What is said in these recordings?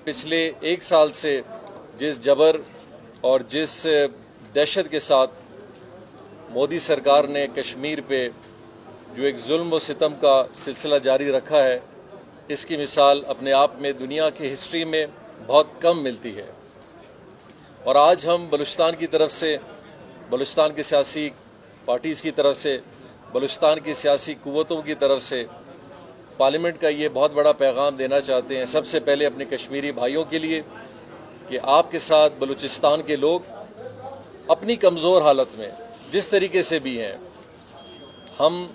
पिछले एक साल से जिस जबर और जिस दहशत के साथ मोदी सरकार ने कश्मीर पे जो एक जुल्म व सितम का सिलसिला जारी रखा है, इसकी मिसाल अपने आप में दुनिया की हिस्ट्री में बहुत कम मिलती है। और आज हम बलूचिस्तान की तरफ से, बलूचिस्तान की सियासी पार्टीज़ की तरफ से, बलूचिस्तान की सियासी कुव्वतों की तरफ से पार्लियामेंट का ये बहुत बड़ा पैगाम देना चाहते हैं, सबसे पहले अपने कश्मीरी भाइयों के लिए, कि आपके साथ बलूचिस्तान के लोग अपनी कमज़ोर हालत में जिस तरीके से भी हैं, हम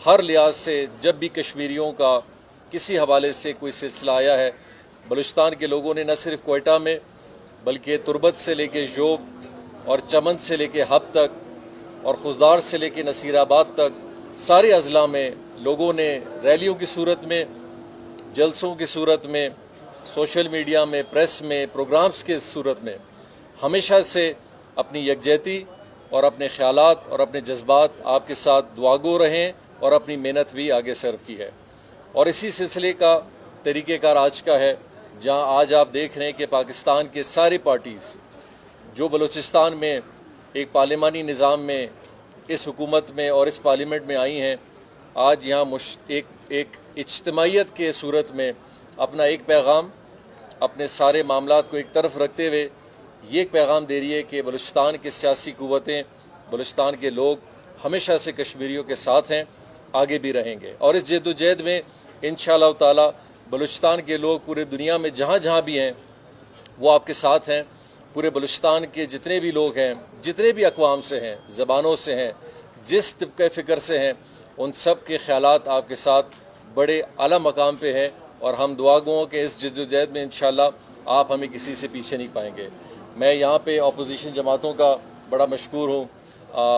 हर लिहाज से जब भी कश्मीरियों का किसी हवाले से कोई सिलसिला आया है, बलूचिस्तान के लोगों ने न सिर्फ कोयटा में बल्कि तुर्बत से लेके जोब और चमन से लेके हब तक और खुजदार से लेके नसीराबाद तक सारे अजला में लोगों ने रैलियों की सूरत में, जलसों की सूरत में, सोशल मीडिया में, प्रेस में, प्रोग्राम्स के सूरत में हमेशा से अपनी यकजहती और अपने ख्यालात और अपने जज्बात आपके साथ दुआगो रहें और अपनी मेहनत भी आगे सर्व की है। और इसी सिलसिले का तरीक़ेकार आज का है, जहां आज आप देख रहे हैं कि पाकिस्तान के सारी पार्टीज़ जो बलूचिस्तान में एक पार्लिमानी निज़ाम में, इस हुकूमत में और इस पार्लियामेंट में आई हैं, आज यहाँ एक इज्तिमाइयत के सूरत में अपना एक पैगाम, अपने सारे मामलात को एक तरफ रखते हुए ये एक पैगाम दे रही है कि बलूचिस्तान की सियासी कुव्वतें, बलूचिस्तान के लोग हमेशा से कश्मीरियों के साथ हैं, आगे भी रहेंगे। और इस जद्दोजहद में इंशाअल्लाह ताला बलूचिस्तान के लोग पूरे दुनिया में जहाँ जहाँ भी हैं वो आपके साथ हैं। पूरे बलूचिस्तान के जितने भी लोग हैं, जितने भी अक़वाम से हैं, ज़बानों से हैं, जिस तिब्क़े फ़िक्र से हैं, उन सब के ख़यालात आपके साथ बड़े आला मकाम पे हैं। और हम दुआ गो के इस जद्दोजहद में इंशाअल्लाह आप हमें किसी से पीछे नहीं पाएंगे। मैं यहाँ पे अपोजिशन जमातों का बड़ा मशकूर हूँ,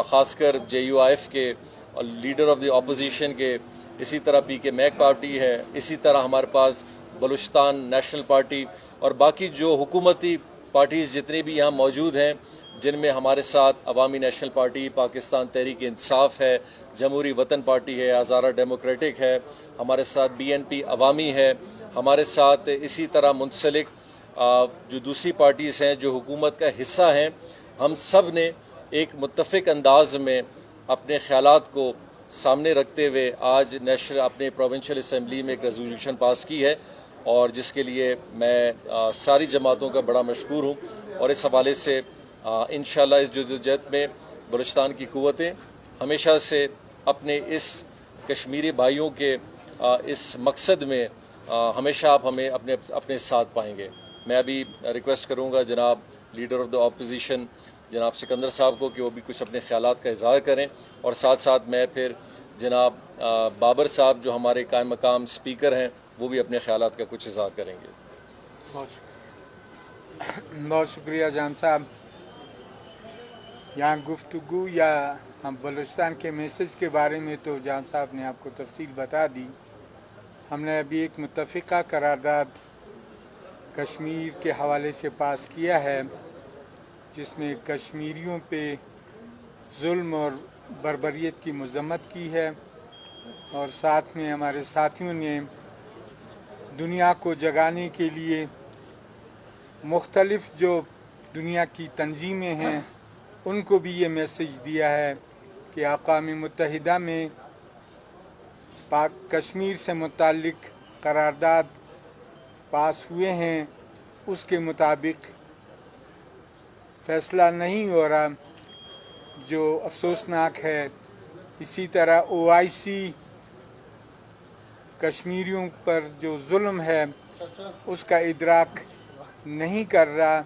ख़ासकर JUIF के और लीडर ऑफ द अपोजिशन के, इसी तरह PK मैक पार्टी है, इसी तरह हमारे पास बलूचिस्तान नेशनल पार्टी और बाकी जो हुकूमती पार्टीज़ जितने भी यहाँ मौजूद हैं, जिनमें हमारे साथ अवामी नेशनल पार्टी, पाकिस्तान तहरीक इंसाफ है, जमहूरी वतन पार्टी है, हज़ारा डेमोक्रेटिक है, हमारे साथ BNP अवामी है, हमारे साथ इसी तरह मुंसलिक जो दूसरी पार्टीज़ हैं जो हुकूमत का हिस्सा हैं, हम सब ने एक मुत्तफ़िक अंदाज में अपने ख़यालात को सामने रखते हुए आज नेशनल अपने प्रोविंशियल असम्बली में एक रेजोल्यूशन पास की है, और जिसके लिए मैं सारी जमातों का बड़ा मशकूर हूँ। और इस हवाले से इंशाअल्लाह इस जद्दोजहद में बलूचिस्तान की कुव्वतें हमेशा से अपने इस कश्मीरी भाइयों के इस मकसद में हमेशा आप हमें अपने साथ पाएंगे। मैं अभी रिक्वेस्ट करूँगा जनाब लीडर ऑफ द अपोजिशन जनाब सिकंदर साहब को कि वो भी कुछ अपने ख्यालात का इज़हार करें, और साथ साथ मैं फिर जनाब बाबर साहब जो हमारे कायम मकाम स्पीकर हैं वो भी अपने ख्यालात का कुछ इज़हार करेंगे। बहुत शुक्रिया जान साहब। यहाँ गुफ्तगू या हम बलूचिस्तान के मैसेज के बारे में तो जान साहब ने आपको तफसील बता दी। हमने अभी एक मुत्तफ़िका करारदाद कश्मीर के हवाले से पास किया है, जिसमें कश्मीरियों पे जुल्म और बर्बरियत की मज़म्मत की है, और साथ में हमारे साथियों ने दुनिया को जगाने के लिए मुख्तलिफ़ जो दुनिया की तंजीमें हैं उनको भी ये मैसेज दिया है कि अक़वाम मुत्तहिदा में कश्मीर से मुताल्लिक़ करारदाद पास हुए हैं, उसके मुताबिक फ़ैसला नहीं हो रहा, जो अफसोसनाक है। इसी तरह OIC कश्मीरियों पर जो जुल्म है उसका इदराक नहीं कर रहा,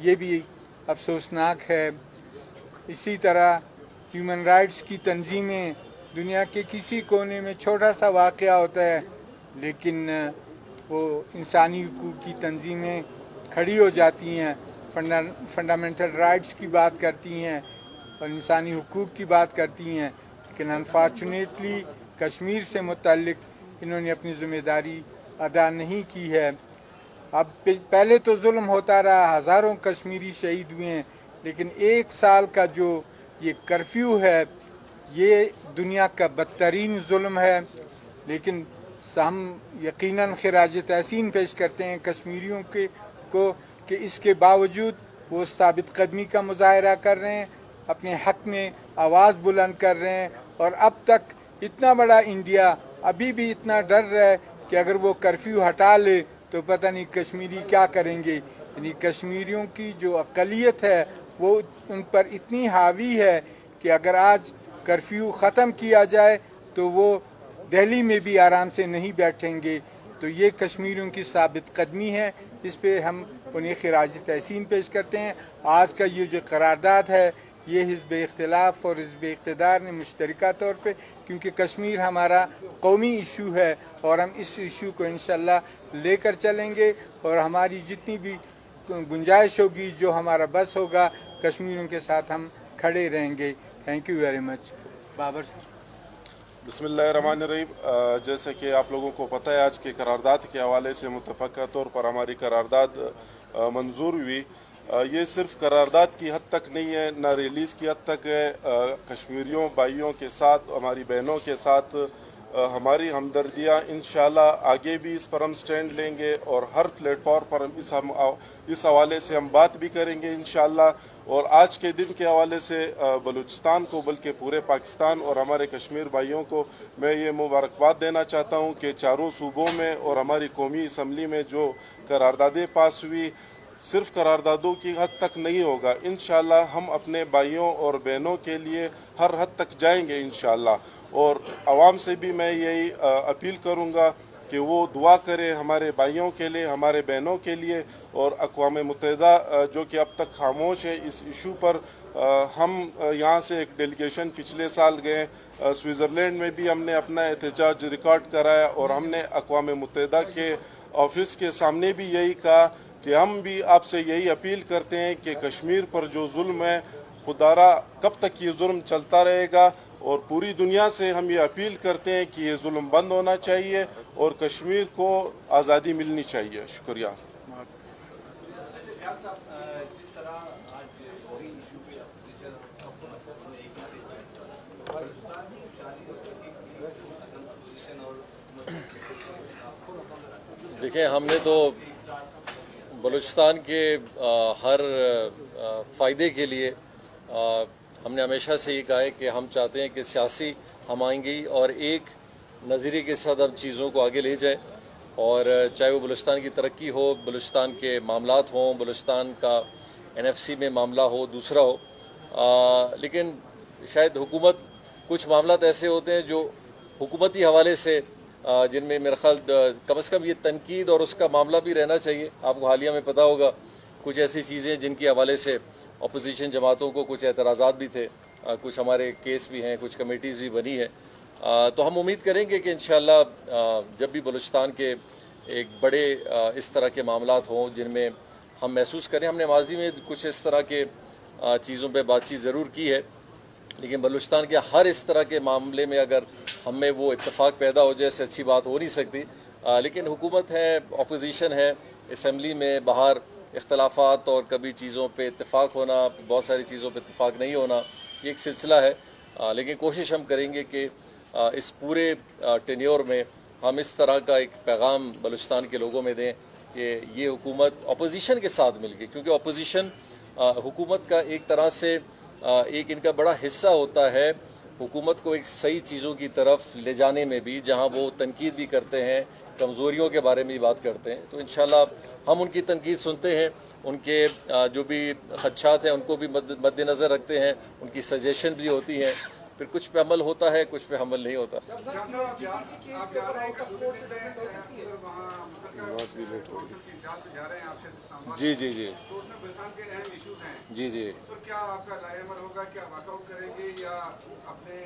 ये भी अफसोसनाक है। इसी तरह ह्यूमन राइट्स की तंजीमें दुनिया के किसी कोने में छोटा सा वाक़या होता है, लेकिन वो इंसानी हुकूक़ की तंजीमें खड़ी हो जाती हैं, फंडामेंटल राइट्स की बात करती हैं और इंसानी हुकूक़ की बात करती हैं। लेकिन अनफॉर्चुनेटली कश्मीर से मुताल्लिक़ इन्होंने अपनी ज़िम्मेदारी अदा नहीं की है। अब पहले तो जुल्म होता रहा, हज़ारों कश्मीरी शहीद हुए हैं, लेकिन एक साल का जो ये कर्फ्यू है ये दुनिया का बदतरीन जुल्म है। लेकिन हम यकीनन खिराज तहसीन पेश करते हैं कश्मीरियों को कि इसके बावजूद वो साबित कदमी का मुजाहरा कर रहे हैं, अपने हक में आवाज़ बुलंद कर रहे हैं। और अब तक इतना बड़ा इंडिया अभी भी इतना डर रहा है कि अगर वो कर्फ्यू हटा ले तो पता नहीं कश्मीरी क्या करेंगे। यानी कश्मीरियों की जो अक़लियत है वो उन पर इतनी हावी है कि अगर आज कर्फ्यू ख़त्म किया जाए तो वो दिल्ली में भी आराम से नहीं बैठेंगे। तो ये कश्मीरियों की साबित कदमी है, इस पे हम उन्हें खिराज तहसीन पेश करते हैं। आज का ये जो करारदाद है ये हिज़्ब इख्तिलाफ़ और हिज़्ब इक़्तिदार ने मुश्तरका तौर पे, क्योंकि कश्मीर हमारा कौमी इशू है और हम इस इशू को इंशाल्लाह लेकर चलेंगे और हमारी जितनी भी गुंजाइश होगी, जो हमारा बस होगा, कश्मीरियों के साथ हम खड़े रहेंगे। Thank you very much. Babar साहब। बिस्मिल्लाहिर्रहमानिर्रहीम। जैसे कि आप लोगों को पता है, आज के करारदाद के हवाले से मुतफ़क़ा तौर पर हमारी करारदाद मंजूर हुई। ये सिर्फ करारदाद की हद तक नहीं है, ना रिलीज़ की हद तक है। कश्मीरियों भाइयों के साथ, हमारी बहनों के साथ हमारी हमदर्दियाँ इंशाल्लाह आगे भी इस पर हम स्टैंड लेंगे और हर प्लेटफॉर्म पर इस हवाले से हम बात भी करेंगे इंशाल्लाह। और आज के दिन के हवाले से बलूचिस्तान को, बल्कि पूरे पाकिस्तान और हमारे कश्मीर भाइयों को मैं ये मुबारकबाद देना चाहता हूँ कि चारों सूबों में और हमारी कौमी असम्बली में जो करारदादें पास हुई, सिर्फ करारदादों की हद तक नहीं होगा। इंशाल्लाह हम अपने भाइयों और बहनों के लिए हर हद तक जाएंगे इंशाल्लाह। और आवाम से भी मैं यही अपील करूँगा कि वो दुआ करें हमारे भाइयों के लिए, हमारे बहनों के लिए। और अक़वाम मुत्तहिदा जो कि अब तक खामोश है इस इशू पर, हम यहाँ से एक डेलीगेशन पिछले साल गए, स्विट्ज़रलैंड में भी हमने अपना एहतजाज रिकॉर्ड कराया और हमने अक़वाम मुत्तहिदा के ऑफिस के सामने भी यही कहा कि हम भी आपसे यही अपील करते हैं कि कश्मीर पर जो जुल्म है, खुदारा कब तक ये जुल्म चलता रहेगा। और पूरी दुनिया से हम ये अपील करते हैं कि ये जुल्म बंद होना चाहिए और कश्मीर को आज़ादी मिलनी चाहिए। शुक्रिया। देखिए, हमने तो बलूचिस्तान के हर फ़ायदे के लिए हमने हमेशा से ये कहा है कि हम चाहते हैं कि सियासी हमआहंगी और एक नज़रिए के साथ हम चीज़ों को आगे ले जाएं। और चाहे वो बलूचिस्तान की तरक्की हो, बलूचिस्तान के मामलात हों, बलूचिस्तान का NFC में मामला हो, दूसरा हो, लेकिन शायद हुकूमत, कुछ मामलात ऐसे होते हैं जो हुकूमती हवाले से जिनमें मेरा ख्याल कम से कम ये तनकीद और उसका मामला भी रहना चाहिए। आपको हालिया में पता होगा कुछ ऐसी चीज़ें जिनके हवाले से अपोजिशन जमातों को कुछ एतराज़ात भी थे, कुछ हमारे केस भी हैं, कुछ कमेटीज़ भी बनी है। तो हम उम्मीद करेंगे कि इंशाअल्लाह जब भी बलूचिस्तान के एक बड़े इस तरह के मामलात हों जिनमें हम महसूस करें, हमने माजी में कुछ इस तरह के चीज़ों पे बातचीत ज़रूर की है, लेकिन बलूचिस्तान के हर इस तरह के मामले में अगर हम में वो इत्तेफाक पैदा हो जाए, इससे अच्छी बात हो नहीं सकती। लेकिन हुकूमत है, अपोजिशन है, असम्बली में बाहर इख्तलाफात और कभी चीज़ों पे इत्तेफाक होना, बहुत सारी चीज़ों पे इत्तेफाक नहीं होना, ये एक सिलसिला है। लेकिन कोशिश हम करेंगे कि इस पूरे टेन्योर में हम इस तरह का एक पैगाम बलूचिस्तान के लोगों में दें कि ये हुकूमत अपोजिशन के साथ मिल के, क्योंकि अपोजिशन हुकूमत का एक तरह से एक इनका बड़ा हिस्सा होता है हुकूमत को एक सही चीज़ों की तरफ ले जाने में भी, जहाँ वो तनकीद भी करते हैं, कमज़ोरियों के बारे में भी बात करते हैं। तो इंशाल्लाह हम उनकी तनकीद सुनते हैं, उनके जो भी खदशात हैं उनको भी मद्देनज़र रखते हैं, उनकी सजेशन भी होती हैं, फिर कुछ पे अमल होता है, कुछ पे अमल नहीं होता। जी जी जी जी जी क्या आपका लाएमल होगा, क्या वॉकआउट करेंगे या अपने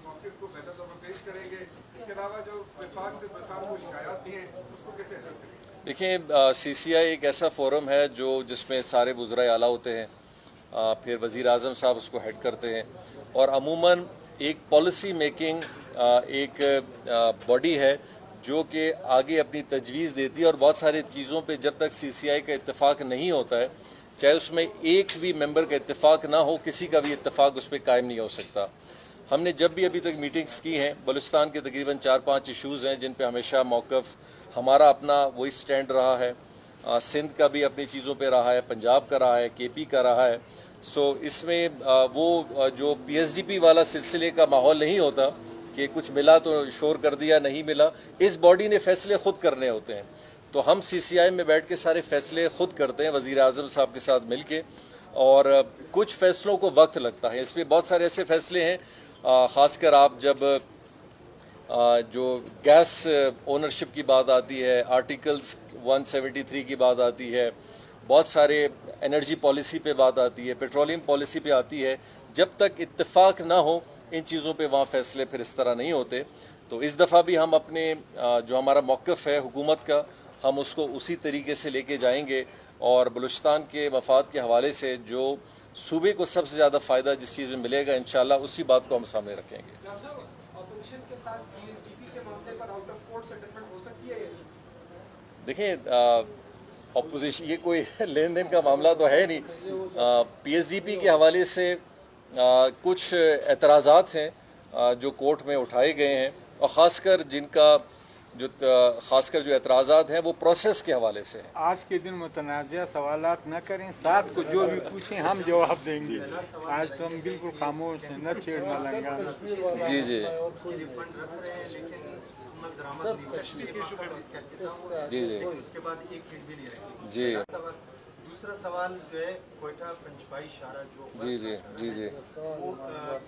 मौक़िफ़ को बेहतर तौर पर पेश करेंगे? इसके अलावा जो विफाक से को शिकायत दी हैं उसको कैसे एड्रेस करेंगे? देखिए, CCI एक ऐसा फोरम है जो जिसमें सारे वज़राए आला होते हैं, फिर वज़ीर आज़म साहब उसको हेड करते हैं, और अमूमन एक पॉलिसी मेकिंग एक बॉडी है जो कि आगे अपनी तजवीज़ देती है। और बहुत सारी चीज़ों पे जब तक CCI का इत्तेफाक नहीं होता है, चाहे उसमें एक भी मेंबर का इत्तेफाक ना हो, किसी का भी इत्तेफाक उस पर कायम नहीं हो सकता। ہم نے جب بھی ابھی تک میٹنگز کی ہیں بلوچستان کے تقریباً 4-5 ایشوز ہیں جن پہ ہمیشہ موقف ہمارا اپنا وہی سٹینڈ رہا ہے. سندھ کا بھی اپنی چیزوں پہ رہا ہے, پنجاب کا رہا ہے, کے پی کا رہا ہے. سو اس میں وہ جو پی ایس ڈی پی والا سلسلے کا ماحول نہیں ہوتا کہ کچھ ملا تو شور کر دیا, نہیں ملا. اس باڈی نے فیصلے خود کرنے ہوتے ہیں. تو ہم سی سی آئی میں بیٹھ کے سارے فیصلے خود کرتے ہیں وزیر اعظم صاحب کے ساتھ مل کے, اور کچھ فیصلوں کو وقت لگتا ہے. اس میں بہت سارے ایسے فیصلے ہیں, خاص کر آپ جب جو گیس اونرشپ کی بات آتی ہے, آرٹیکلز 173 کی بات آتی ہے, بہت سارے انرجی پالیسی پہ بات آتی ہے, پیٹرولیم پالیسی پہ آتی ہے, جب تک اتفاق نہ ہو ان چیزوں پہ وہاں فیصلے پھر اس طرح نہیں ہوتے. تو اس دفعہ بھی ہم اپنے جو ہمارا موقف ہے حکومت کا, ہم اس کو اسی طریقے سے لے کے جائیں گے, اور بلوچستان کے مفاد کے حوالے سے جو صوبے کو سب سے زیادہ فائدہ جس چیز میں ملے گا انشاءاللہ اسی بات کو ہم سامنے رکھیں گے. اپوزیشن کے ساتھ جی ایس ٹی پی کے معاملے پر آؤٹ آف کورٹ سیٹلمنٹ ہو سکتی ہے یا نہیں؟ دیکھیں, اپوزیشن یہ کوئی لین دین کا معاملہ تو ہے نہیں. پی ایس ڈی پی کے حوالے سے کچھ اعتراضات ہیں جو کورٹ میں اٹھائے گئے ہیں, اور خاص کر جو اعتراضات ہیں وہ پروسیس کے حوالے سے ہیں. آج کے دن متنازع سوالات نہ کریں, ساتھ کو جو بھی پوچھیں ہم جواب دیں گے. آج تو ہم بالکل خاموش ہیں, نہ چھیڑنا لنگا. جی جی جی جی دوسرا سوال جو ہے کوئٹہ پنچپائی شارہ جو جی جی جی جی وہ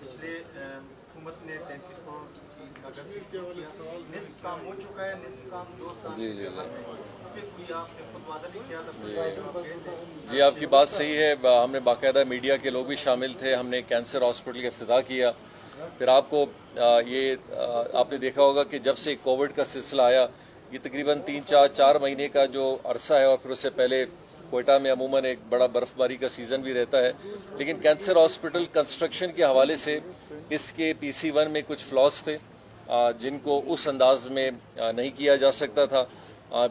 پچھلے حکومت نے 33 کروڑ کی نقد نصف کام ہو چکا ہے, نصف کام 2 سال جی جی جی اس پہ کوئی آپ نے خود وعدہ بھی کیا تھا؟ جی آپ کی بات صحیح ہے. ہم نے باقاعدہ میڈیا کے لوگ بھی شامل تھے, ہم نے کینسر ہاسپٹل کا افتتاح کیا. پھر آپ کو آپ نے دیکھا ہوگا کہ جب سے کووڈ کا سلسلہ آیا, یہ تقریباً 3-4 مہینے کا جو عرصہ ہے, اور پھر اس سے پہلے کوئٹہ میں عموماً ایک بڑا برف باری کا سیزن بھی رہتا ہے. لیکن کینسر ہاسپٹل کنسٹرکشن کے حوالے سے اس کے PC1 میں کچھ فلاس تھے جن کو اس انداز میں نہیں کیا جا سکتا تھا.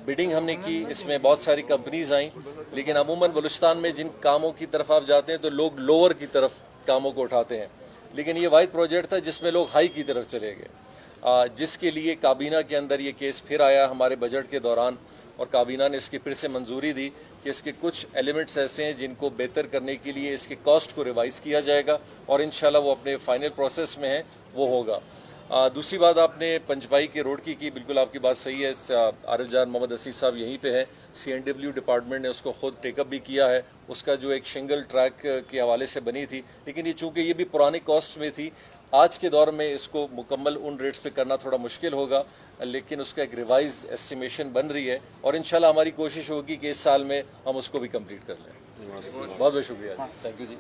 بڈنگ ہم نے کی, اس میں بہت ساری کمپنیز آئیں, لیکن عموماً بلوچستان میں جن کاموں کی طرف آپ جاتے ہیں تو لوگ لوور کی طرف کاموں کو اٹھاتے ہیں, لیکن یہ واحد پروجیکٹ تھا جس میں لوگ ہائی کی طرف چلے گئے, جس کے لیے کابینہ کے اندر یہ کیس پھر آیا ہمارے بجٹ کے دوران, اور کابینہ نے اس کی پھر سے منظوری دی کہ اس کے کچھ ایلیمنٹس ایسے ہیں جن کو بہتر کرنے کے لیے اس کے کاسٹ کو ریوائز کیا جائے گا, اور انشاءاللہ وہ اپنے فائنل پروسیس میں ہے, وہ ہوگا. دوسری بات آپ نے پنچپائی کے روڈ کی, بالکل آپ کی بات صحیح ہے. عارف جان محمد عزیز صاحب یہیں پہ ہیں, CNW ڈپارٹمنٹ نے اس کو خود ٹیک اپ بھی کیا ہے. اس کا جو ایک شنگل ٹریک کے حوالے سے بنی تھی, لیکن یہ چونکہ یہ بھی پرانی کاسٹ میں تھی, آج کے دور میں اس کو مکمل ان ریٹس پہ کرنا تھوڑا مشکل ہوگا, لیکن اس کا ایک ریوائز ایسٹیمیشن بن رہی ہے, اور انشاءاللہ ہماری کوشش ہوگی کہ اس سال میں ہم اس کو بھی کمپلیٹ کر لیں. بہت بہت شکریہ. Thank you G.